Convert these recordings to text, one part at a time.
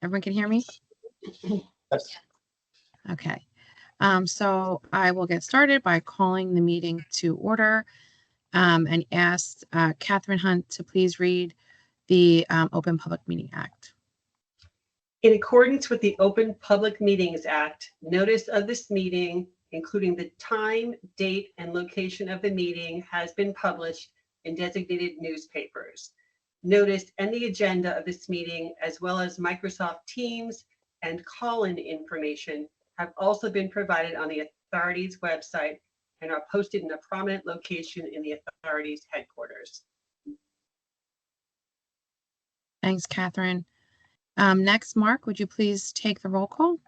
Everyone can hear me? Yes. Okay. So I will get started by calling the meeting to order and ask Catherine Hunt to please read the Open Public Meeting Act. In accordance with the Open Public Meetings Act, notice of this meeting, including the time, date, and location of the meeting, has been published in designated newspapers. Notice and the agenda of this meeting, as well as Microsoft Teams and call-in information, have also been provided on the authority's website and are posted in a prominent location in the authority's headquarters. Thanks, Catherine. Next, Mark, would you please take the roll call?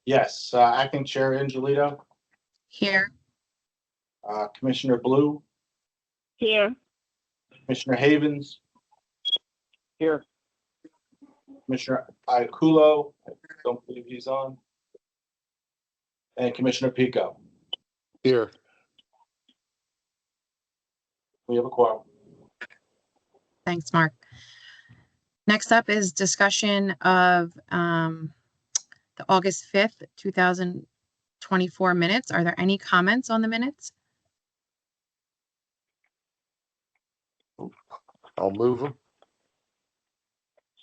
Yes, Acting Chair Angelito, Here. Commissioner Blue, Here. Commissioner Havens, Here. Commissioner Iaculo, I don't believe he's on, and Commissioner Pico. Here. We have a quorum. Thanks, Mark. Next up is discussion of the August 5th, 2024 minutes. Are there any comments on the minutes? I'll move them.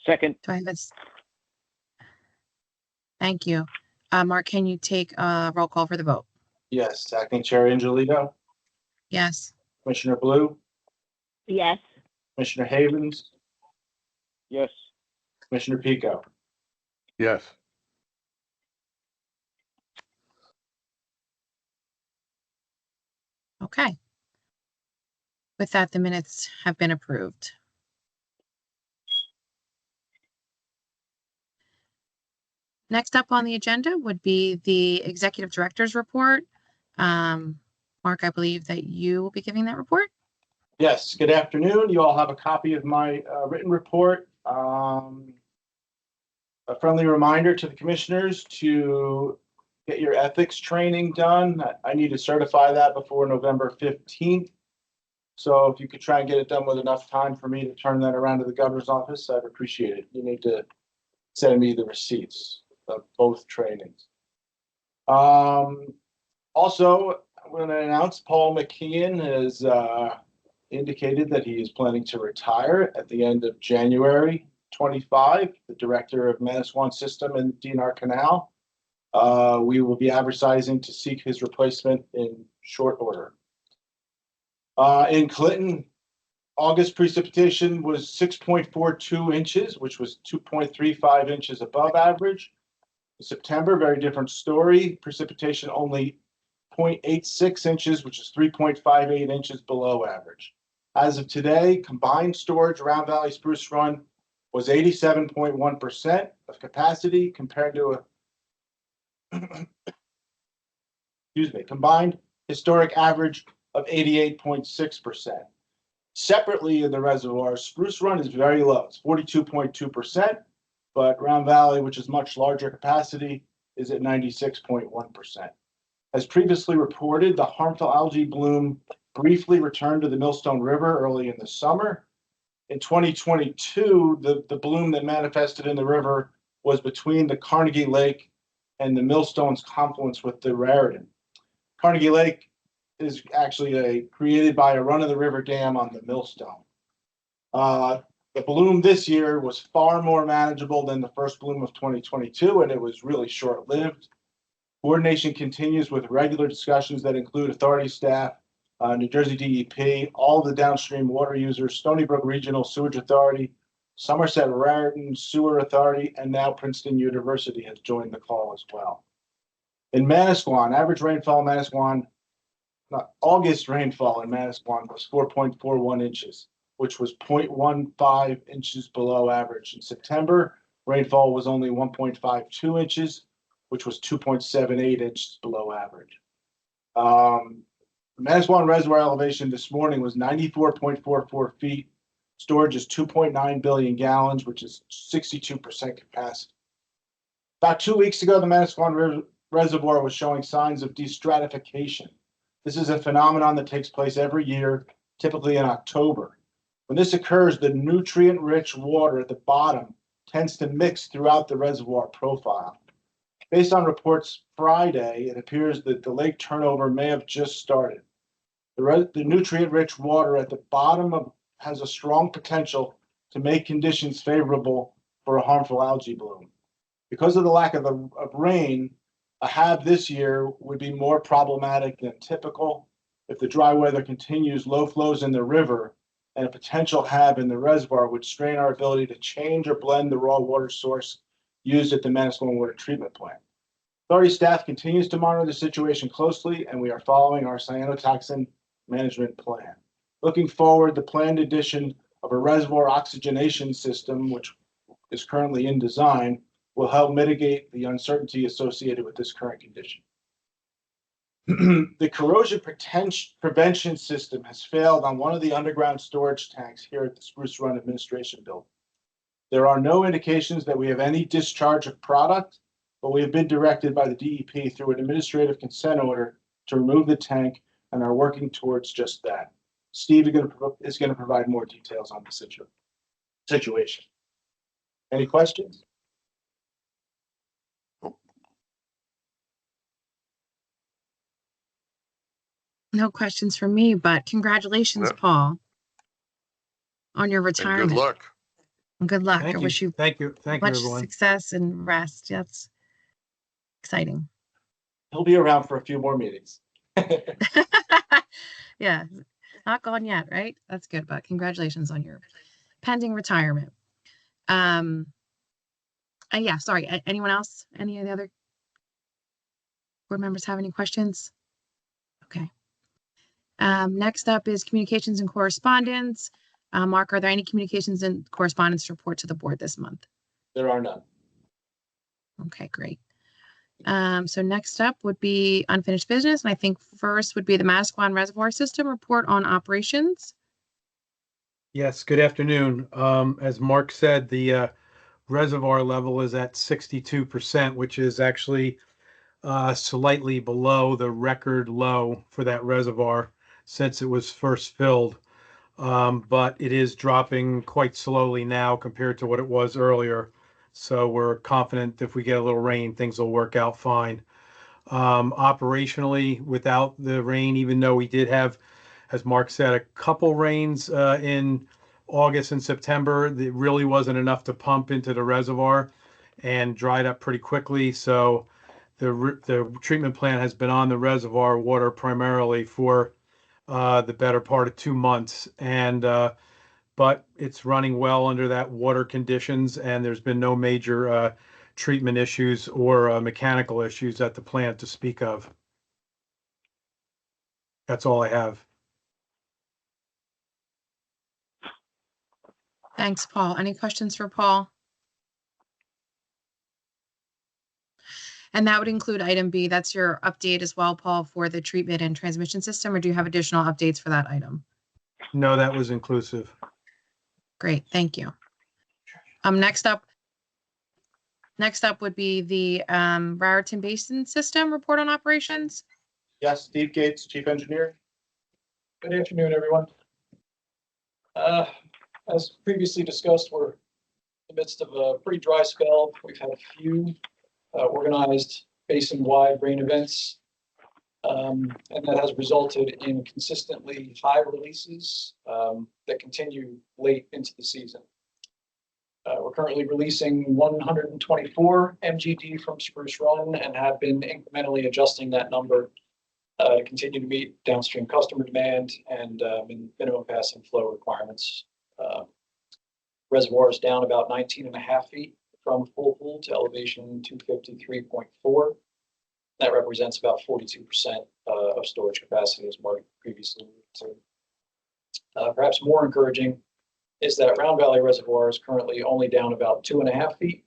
Second. Do I have this? Thank you. Mark, can you take a roll call for the vote? Yes, Acting Chair Angelito, Yes. Commissioner Blue, Yes. Commissioner Havens, Yes. Commissioner Pico. Yes. Okay. With that, the minutes have been approved. Next up on the agenda would be the Executive Director's Report. Mark, I believe that you will be giving that report. Yes, good afternoon. You all have a copy of my written report. A friendly reminder to the commissioners to get your ethics training done. I need to certify that before November 15th. So if you could try and get it done with enough time for me to turn that around to the governor's office, I'd appreciate it. You need to send me the receipts of both trainings. Also, I'm going to announce Paul McKeon has indicated that he is planning to retire at the end of January 25, the director of Manasquan System and DNR Canal. We will be advertising to seek his replacement in short order. In Clinton, August precipitation was 6.42 inches, which was 2.35 inches above average. In September, very different story. Precipitation only 0.86 inches, which is 3.58 inches below average. As of today, combined storage around Valley Spruce Run was 87.1% of capacity compared to combined historic average of 88.6%. Separately in the reservoir, Spruce Run is very low. It's 42.2%, but Round Valley, which is much larger capacity, is at 96.1%. As previously reported, the harmful algae bloom briefly returned to the Millstone River early in the summer. In 2022, the bloom that manifested in the river was between the Carnegie Lake and the Millstone's confluence with the Raritan. Carnegie Lake is actually created by a run-of-the-river dam on the Millstone. The bloom this year was far more manageable than the first bloom of 2022, and it was really short-lived. Coordination continues with regular discussions that include authority staff, New Jersey DEP, all the downstream water users, Stony Brook Regional Sewage Authority, Somerset Raritan Sewer Authority, and now Princeton University has joined the call as well. In Manasquan, average rainfall in Manasquan, August rainfall in Manasquan was 4.41 inches, which was 0.15 inches below average. In September, rainfall was only 1.52 inches, which was 2.78 inches below average. Manasquan reservoir elevation this morning was 94.44 feet. Storage is 2.9 billion gallons, which is 62% capacity. About 2 weeks ago, the Manasquan reservoir was showing signs of destratification. This is a phenomenon that takes place every year, typically in October. When this occurs, the nutrient-rich water at the bottom tends to mix throughout the reservoir profile. Based on reports Friday, it appears that the lake turnover may have just started. The nutrient-rich water at the bottom has a strong potential to make conditions favorable for a harmful algae bloom. Because of the lack of rain, a HAB this year would be more problematic than typical. If the dry weather continues, low flows in the river and a potential HAB in the reservoir would strain our ability to change or blend the raw water source used at the Manasquan Water Treatment Plant. Authority staff continues to monitor the situation closely, and we are following our cyanotoxin management plan. Looking forward, the planned addition of a reservoir oxygenation system, which is currently in design, will help mitigate the uncertainty associated with this current condition. The corrosion prevention system has failed on one of the underground storage tanks here at the Spruce Run Administration Building. There are no indications that we have any discharge of product, but we have been directed by the DEP through an administrative consent order to remove the tank and are working towards just that. Steve is going to provide more details on the situation. Any questions? No questions from me, but congratulations, No. Paul, on your And retirement. good luck. And good luck. Thank I you. wish you Thank you. Thank you, much everyone. success and rest. That's exciting. He'll be around for a few more meetings. Yeah, not gone yet, right? That's good, but congratulations on your pending retirement. Yeah, sorry. Anyone else? Any of the other board members have any questions? Okay. Next up is communications and correspondence. Mark, are there any communications and correspondence to report to the board this month? There are none. Okay, great. So next up would be unfinished business. And I think first would be the Manasquan Reservoir System report on operations. Yes, good afternoon. As Mark said, the reservoir level is at 62%, which is actually slightly below the record low for that reservoir since it was first filled. But it is dropping quite slowly now compared to what it was earlier. So we're confident if we get a little rain, things will work out fine. Operationally, without the rain, even though we did have, as Mark said, a couple rains in August and September, it really wasn't enough to pump into the reservoir and dried up pretty quickly. So the treatment plant has been on the reservoir water primarily for the better part of 2 months. And but it's running well under that water conditions, and there's been no major treatment issues or mechanical issues at the plant to speak of. That's all I have. Thanks, Paul. Any questions for Paul? And that would include item B. That's your update as well, Paul, for the treatment and transmission system, or do you have additional updates for that item? No, that was inclusive. Great, thank you. Next up would be the Raritan Basin System report on operations. Yes, Steve Gates, Chief Engineer. Good afternoon, everyone. As previously discussed, we're in the midst of a pretty dry spell. We've had a few organized basin-wide rain events, and that has resulted in consistently high releases that continue late into the season. We're currently releasing 124 MGD from Spruce Run and have been incrementally adjusting that number to continue to meet downstream customer demand and minimum passing flow requirements. Reservoir is down about 19.5 feet from full pool to elevation 253.4. That represents about 42% of storage capacity, as Mark previously alluded to. Perhaps more encouraging is that Round Valley Reservoir is currently only down about 2.5 feet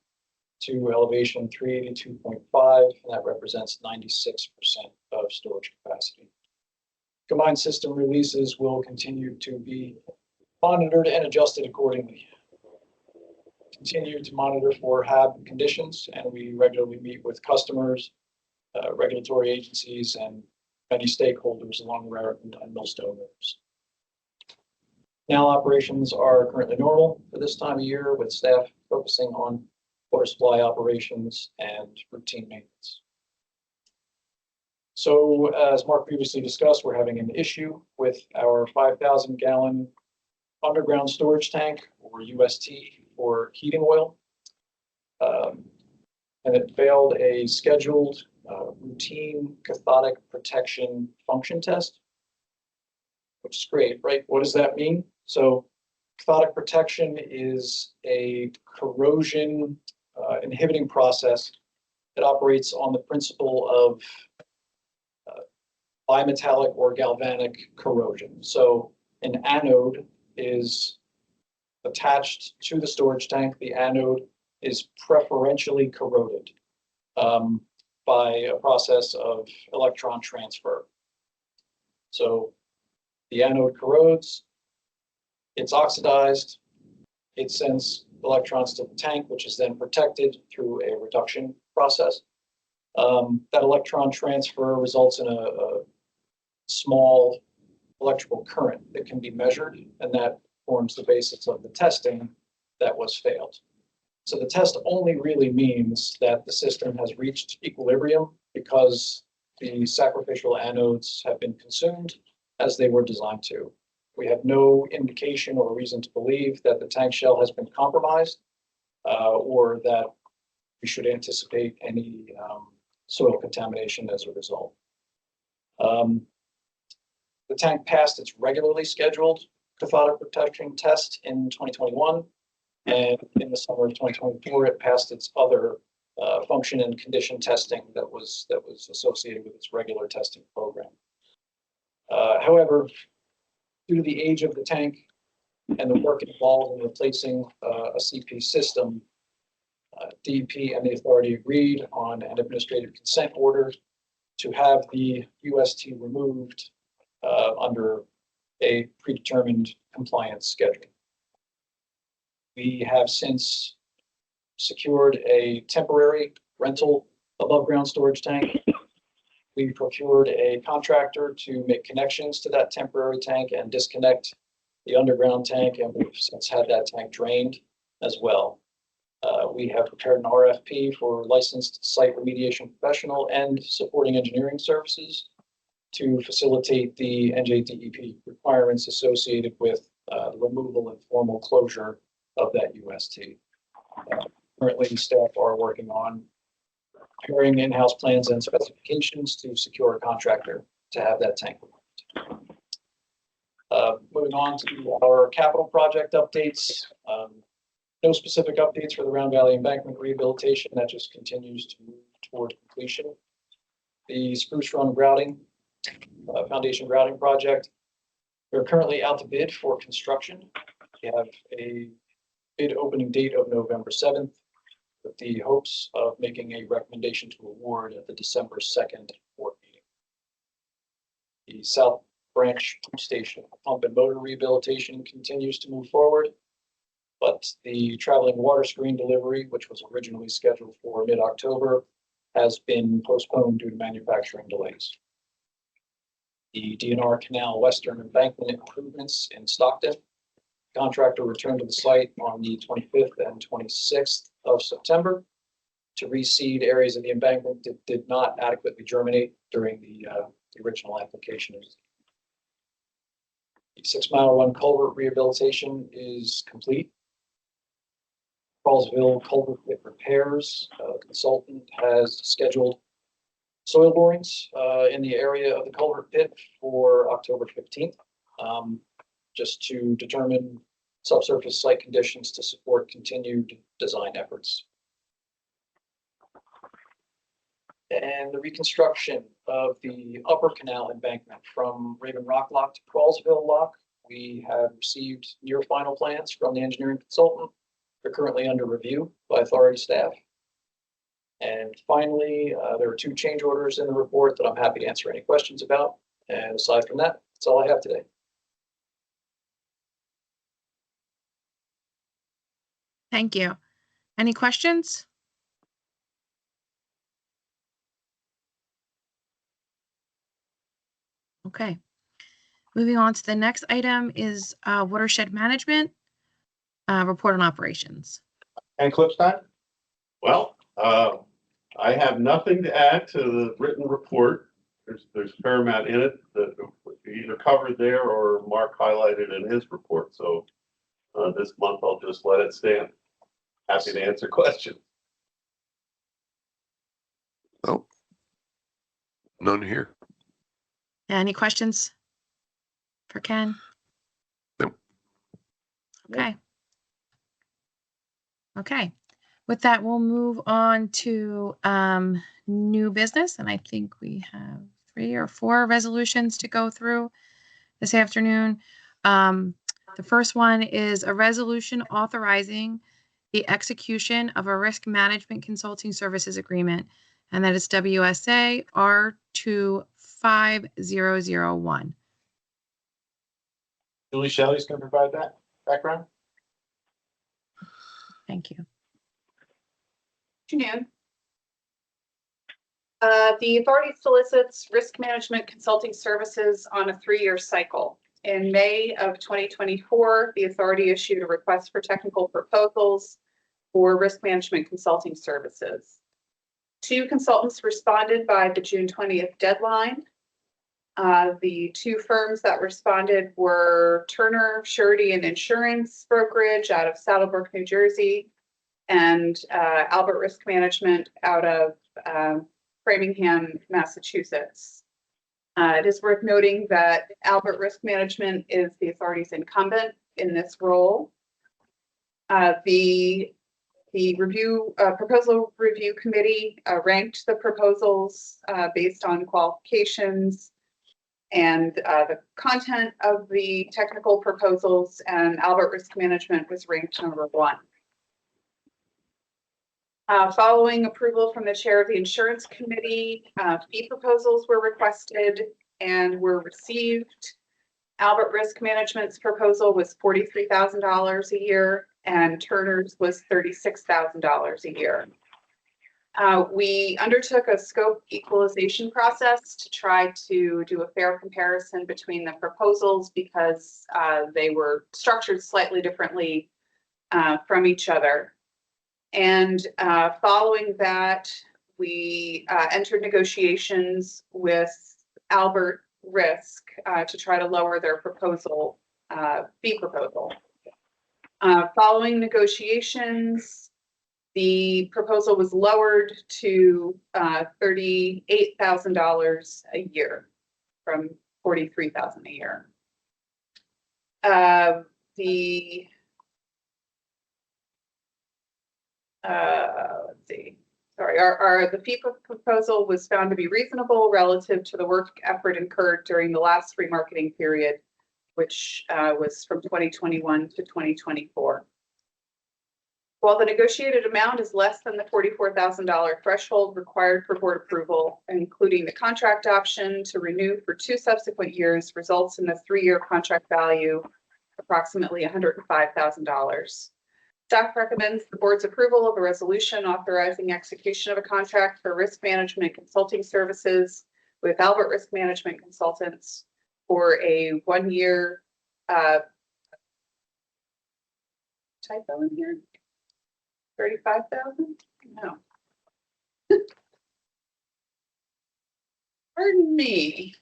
to elevation 382.5, and that represents 96% of storage capacity. Combined system releases will continue to be monitored and adjusted accordingly. Continue to monitor for HAB conditions, and we regularly meet with customers, regulatory agencies, and many stakeholders along Raritan and Millstone rivers. Canal operations are currently normal for this time of year, with staff focusing on water supply operations and routine maintenance. So as Mark previously discussed, we're having an issue with our 5,000 gallon underground storage tank, or UST, for heating oil. And it failed a scheduled routine cathodic protection function test, which is great, right? What does that mean? So cathodic protection is a corrosion inhibiting process that operates on the principle of bimetallic or galvanic corrosion. So an anode is attached to the storage tank. The anode is preferentially corroded by a process of electron transfer. So the anode corrodes, it's oxidized, it sends electrons to the tank, which is then protected through a reduction process. That electron transfer results in a small electrical current that can be measured, and that forms the basis of the testing that was failed. So the test only really means that the system has reached equilibrium because the sacrificial anodes have been consumed as they were designed to. We have no indication or reason to believe that the tank shell has been compromised or that we should anticipate any soil contamination as a result. The tank passed its regularly scheduled cathodic protection test in 2021, and in the summer of 2024, it passed its other function and condition testing that was associated with its regular testing program. However, due to the age of the tank and the work involved in replacing a CP system, DEP and the authority agreed on an administrative consent order to have the UST removed under a predetermined compliance schedule. We have since secured a temporary rental above ground storage tank. We procured a contractor to make connections to that temporary tank and disconnect the underground tank, and we've since had that tank drained as well. We have prepared an RFP for licensed site remediation professional and supporting engineering services to facilitate the NJDEP requirements associated with the removal and formal closure of that UST. Currently, staff are working on preparing in-house plans and specifications to secure a contractor to have that tank removed. Moving on to our capital project updates. No specific updates for the Round Valley Embankment rehabilitation. That just continues to move toward completion. The Spruce Run grouting, foundation grouting project. We're currently out to bid for construction. We have a bid opening date of November 7th, with the hopes of making a recommendation to award at the December 2nd board meeting. The South Branch Pump Station pump and motor rehabilitation continues to move forward, but the traveling water screen delivery, which was originally scheduled for mid-October, has been postponed due to manufacturing delays. The DNR Canal Western Embankment improvements in Stockton. Contractor returned to the site on the 25th and 26th of September to reseed areas of the embankment that did not adequately germinate during the original application. The 6 Mile Run culvert rehabilitation is complete. Crawlsville culvert pit repairs. Consultant has scheduled soil borings in the area of the culvert pit for October 15th, just to determine subsurface site conditions to support continued design efforts. And the reconstruction of the upper canal embankment from Raven Rock Lock to Crawlsville Lock. We have received near final plans from the engineering consultant. They're currently under review by authority staff. And finally, there are 2 change orders in the report that I'm happy to answer any questions about. And aside from that, that's all I have today. Thank you. Any questions? Okay. Moving on to the next item is watershed management report on operations. And Clipstein? Well, I have nothing to add to the written report. There's a fair amount in it that either covered there or Mark highlighted in his report. So this month I'll just let it stand. Happy to answer questions. Oh. None here. Any questions for Ken? Nope. Okay. Okay. With that, we'll move on to new business, and I think we have 3 or 4 resolutions to go through this afternoon. The first one is a resolution authorizing the execution of a risk management consulting services agreement, and that is WSA R25001. Julie Shelley's going to provide that background. Thank you. Afternoon. The authority solicits risk management consulting services on a 3-year cycle. In May of 2024, the authority issued a request for technical proposals for risk management consulting services. 2 consultants responded by the June 20th deadline. The 2 firms that responded were Turner Surety and Insurance Brokerage out of Saddlebrook, New Jersey, and Albert Risk Management out of Framingham, Massachusetts. It is worth noting that Albert Risk Management is the authority's incumbent in this role. The proposal review committee ranked the proposals based on qualifications and the content of the technical proposals, and Albert Risk Management was ranked number 1. Following approval from the chair of the insurance committee, fee proposals were requested and were received. Albert Risk Management's proposal was $43,000 a year, and Turner's was $36,000 a year. We undertook a scope equalization process to try to do a fair comparison between the proposals because they were structured slightly differently from each other. And following that, we entered negotiations with Albert Risk to try to lower their proposal, fee proposal. Following negotiations, the proposal was lowered to $38,000 a year from $43,000 a year. Let's see. Sorry, the fee proposal was found to be reasonable relative to the work effort incurred during the last remarketing period, which was from 2021 to 2024. While the negotiated amount is less than the $44,000 threshold required for board approval, including the contract option to renew for 2 subsequent years, results in a 3-year contract value approximately $105,000. Staff recommends the board's approval of a resolution authorizing execution of a contract for risk management consulting services with Albert Risk Management Consultants for a 1-year typo in here. 35,000? No. Pardon me.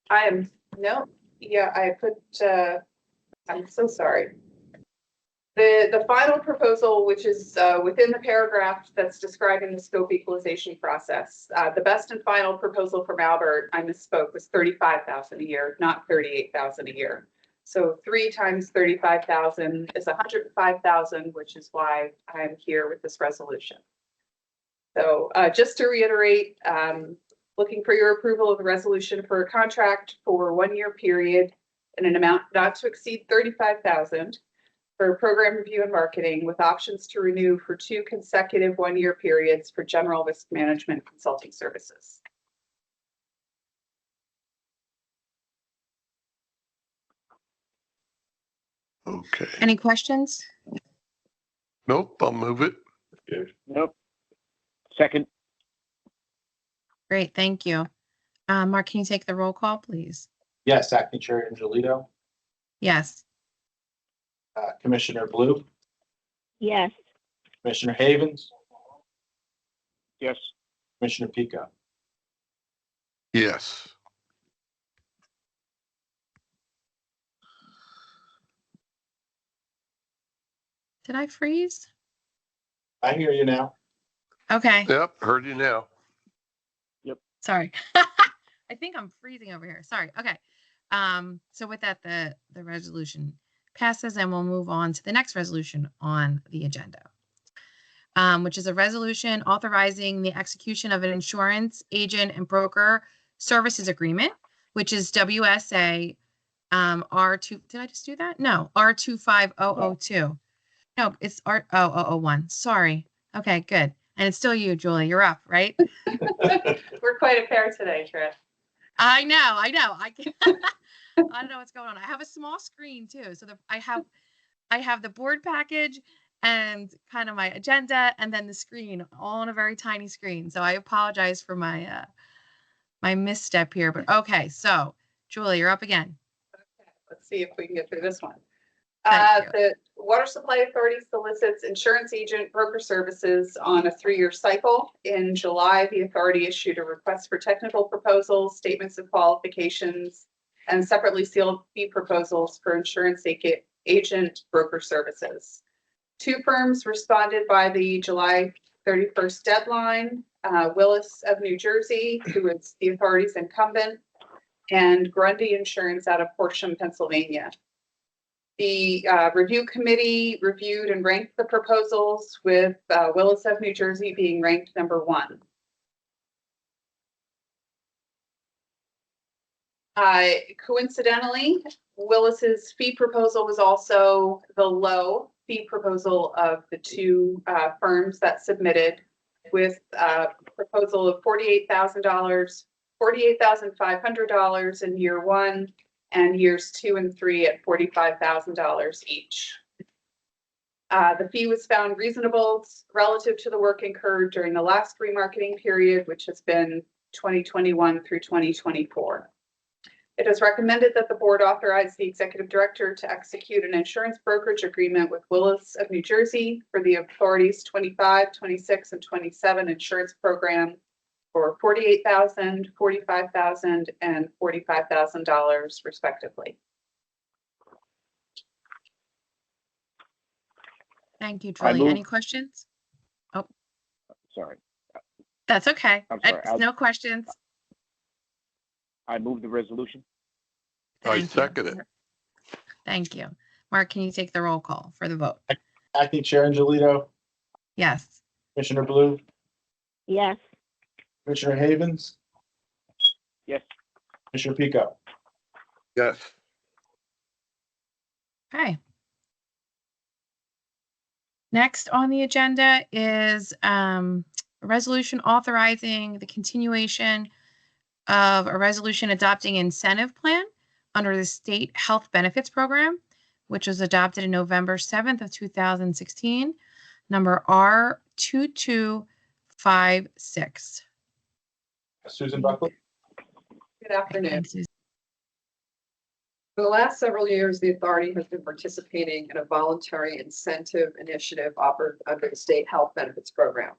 I am, no, yeah, I put, I'm so sorry. The final proposal, which is within the paragraph that's describing the scope equalization process, the best and final proposal from Albert, I misspoke, was $35,000 a year, not $38,000 a year. So 3 times 35,000 is $105,000, which is why I'm here with this resolution. So just to reiterate, looking for your approval of the resolution for a contract for a 1-year period in an amount not to exceed $35,000 for program review and marketing, with options to renew for 2 consecutive 1-year periods for general risk management consulting services. Okay. Any questions? Nope, I'll move it. Nope. Second. Great, thank you. Mark, can you take the roll call, please? Yes, Acting Chair Angelito, Yes. Commissioner Blue, Yes. Commissioner Havens, Yes. Commissioner Pico. Yes. Did I freeze? I hear you now. Okay, Yep, heard you now. sorry. I think I'm freezing over here. Sorry. Okay. So with that, the resolution passes and we'll move on to the next resolution on the agenda. Which is a resolution authorizing the execution of an insurance agent and broker services agreement, which is WSA R2. Did I just do that? No, R25002. No, it's R0001. Sorry. Okay, good. And it's still you, Julie. You're up, right? We're quite a pair today, Trish. I know. I can I don't know what's going on. I have a small screen too. So I have the board package and kind of my agenda and then the screen all on a very tiny screen. So I apologize for my my misstep here, but okay. So Julie, you're up again. Okay, let's see if we can get through this one. Thank you. The Water Supply Authority solicits insurance agent broker services on a 3-year cycle. In July, the authority issued a request for technical proposals, statements of qualifications, and separately sealed fee proposals for insurance agent broker services. 2 firms responded by the July 31st deadline, Willis of New Jersey, who is the authority's incumbent, and Grundy Insurance out of Horsham, Pennsylvania. The review committee reviewed and ranked the proposals, with Willis of New Jersey being ranked number 1. Coincidentally, Willis's fee proposal was also the low fee proposal of the 2 firms that submitted, with a proposal of $48,000, $48,500 in year 1, and years 2 and 3 at $45,000 each. The fee was found reasonable relative to the work incurred during the last remarketing period, which has been 2021 through 2024. It is recommended that the board authorize the executive director to execute an insurance brokerage agreement with Willis of New Jersey for the authority's 25, 26, and 27 insurance program for $48,000, $45,000, and $45,000 respectively. Thank you, I Julie. Any move- questions? Sorry. That's okay. I'm sorry, No questions. I move the resolution. I Thank you. second it. Thank you. Mark, can you take the roll call for the vote? Acting Chair Angelito, Yes. Commissioner Blue, Yes. Commissioner Havens, Yes. Commissioner Pico. Yes. Okay. Next on the agenda is a resolution authorizing the continuation of a resolution adopting incentive plan under the State Health Benefits Program, which was adopted in November 7th of 2016, number R2256. Susan Buckley. Good afternoon. Thanks, Susan. For the last several years, the authority has been participating in a voluntary incentive initiative offered under the State Health Benefits Program.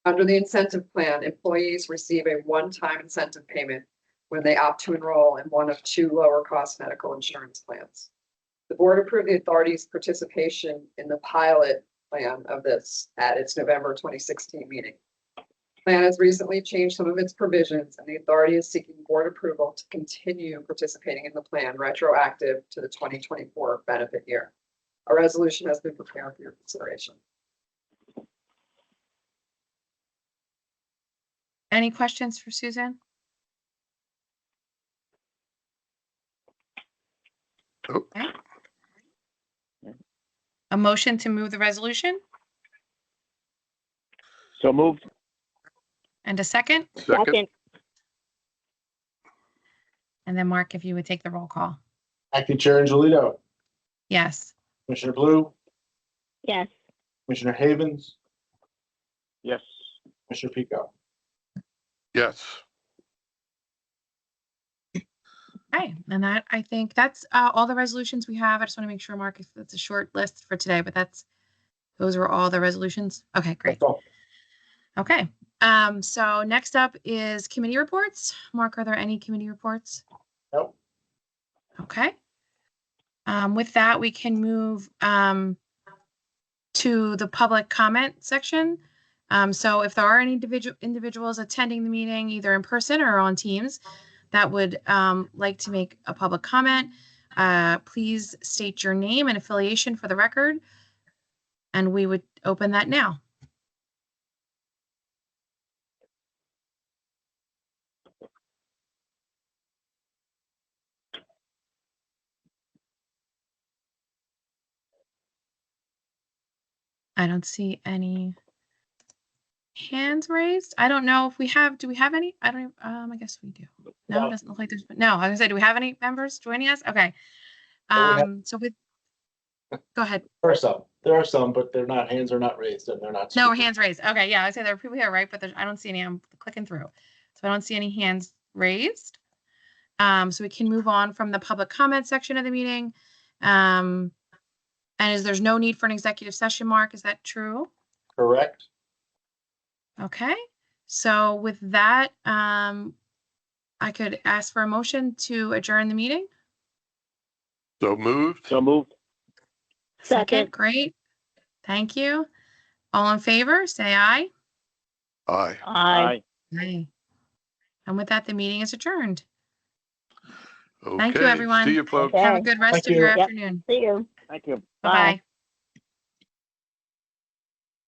Under the incentive plan, employees receive a one-time incentive payment when they opt to enroll in one of 2 lower-cost medical insurance plans. The board approved the authority's participation in the pilot plan of this at its November 2016 meeting. The plan has recently changed some of its provisions, and the authority is seeking board approval to continue participating in the plan retroactive to the 2024 benefit year. A resolution has been prepared for your consideration. Any questions for Susan? Nope. Okay. A motion to move the resolution So moved. and a second? Second. And then Mark, if you would take the roll call. Acting Chair Angelito, Yes. Commissioner Blue, Yes. Commissioner Havens, Yes. Commissioner Pico. Yes. Okay, and that, I think that's all the resolutions we have. I just want to make sure, Mark, if it's a short list for today, but those were all the resolutions. Okay, great. That's all. Okay, so next up is committee reports. Mark, are there any committee reports? Nope. Okay. With that, we can move to the public comment section. So if there are any individuals attending the meeting, either in person or on Teams, that would like to make a public comment, please state your name and affiliation for the record, and we would open that now. I don't see any hands raised. I don't know if we have, do we have any? I don't, I guess we do. No, No. it doesn't look like there's, no, I was gonna say, do we have any members joining us? Okay. Oh, we have- So with, go ahead. There are some, but hands are not raised and they're not. No, speaking. hands raised. Okay, yeah, I say there are people here, right? But I don't see any. I'm clicking through. So I don't see any hands raised. So we can move on from the public comment section of the meeting. And there's no need for an executive session, Mark? Is that true? Correct. Okay. So with that, I could ask for a motion to adjourn the meeting. So moved. So moved. Second. Great. Thank you. All in favor, say aye. Aye. Aye. Aye. And with that, the meeting is adjourned. Thank you, Okay. everyone. See you, folks. Okay. Have a good rest Thank of your you. Yep. afternoon. See you. Thank you. Bye-bye.